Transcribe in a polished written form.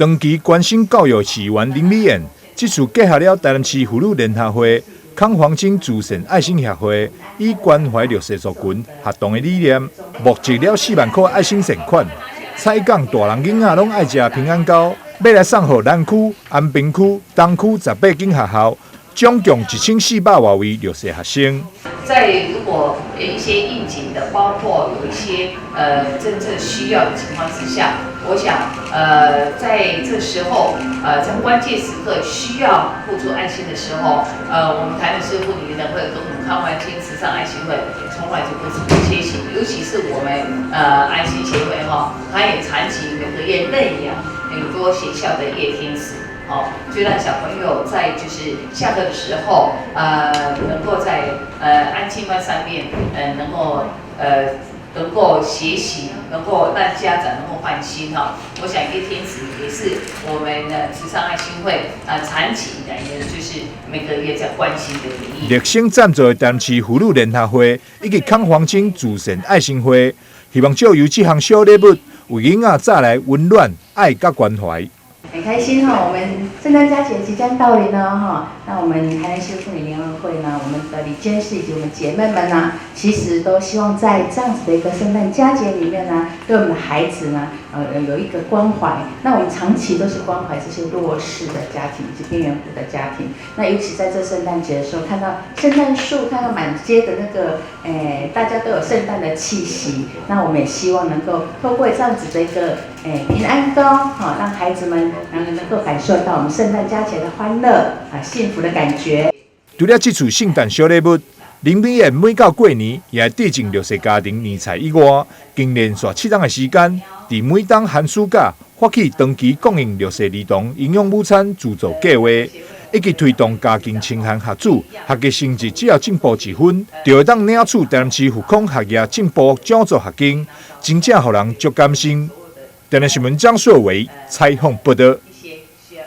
长期关心教育市议员林美燕，这次结合了台南市妇女联合会、康黄金慈善爱心协会以关怀弱势族群合同的理念，募集了4万块爱心善款。蔡讲大人囡仔拢爱食平安糕，要来送给南区、安平区、东区18间学校，总共1400多位弱势学生。在如果一些应景的，包括有一些真正需要的情况之下，我想在这时候在关键时刻需要付出爱心的时候，我们台南市妇女联合会跟我们康环金慈善爱心会从来就不是不缺席，尤其是我们爱心协会它也长期每个月认养很多学校的夜天使。就让小朋友在就是下课的时候，能够在安亲班上面，能够学习，能够让家长能够放心我想夜天使也是我们的慈善爱心会长期以来就是每个月在关心的一个。热心赞助的台南市妇女联合会以及康黄金慈善爱心会，希望借由这项小礼物，为囡仔带来温暖、爱甲关怀。很开心我们圣诞佳节即将到临了那我们台南市妇女联合会呢，我们的理监事以及我们姐妹们呢，其实都希望在这样子的一个圣诞佳节里面呢，对我们的孩子呢，有一个关怀。那我们长期都是关怀这些弱势的家庭以及边缘户的家庭。那尤其在这圣诞节的时候，看到圣诞树，看到满街的那个，大家都有圣诞的气息。那我们也希望能够透过这样子的一个，平安糕，让孩子们能够感受到我们圣诞佳节的欢乐幸福的感觉。除了这次圣诞小礼物，林美燕每到过年也致敬弱势家庭年菜以外，经连续7天的时间，在每当寒暑假发起长期供应弱势儿童营养午餐资助计划，以及推动家境清寒学子学习成绩只要进步1分，就会当领取台南市复康学业进步奖助学金，真正让人足甘心。台南新闻张硕维采访报道。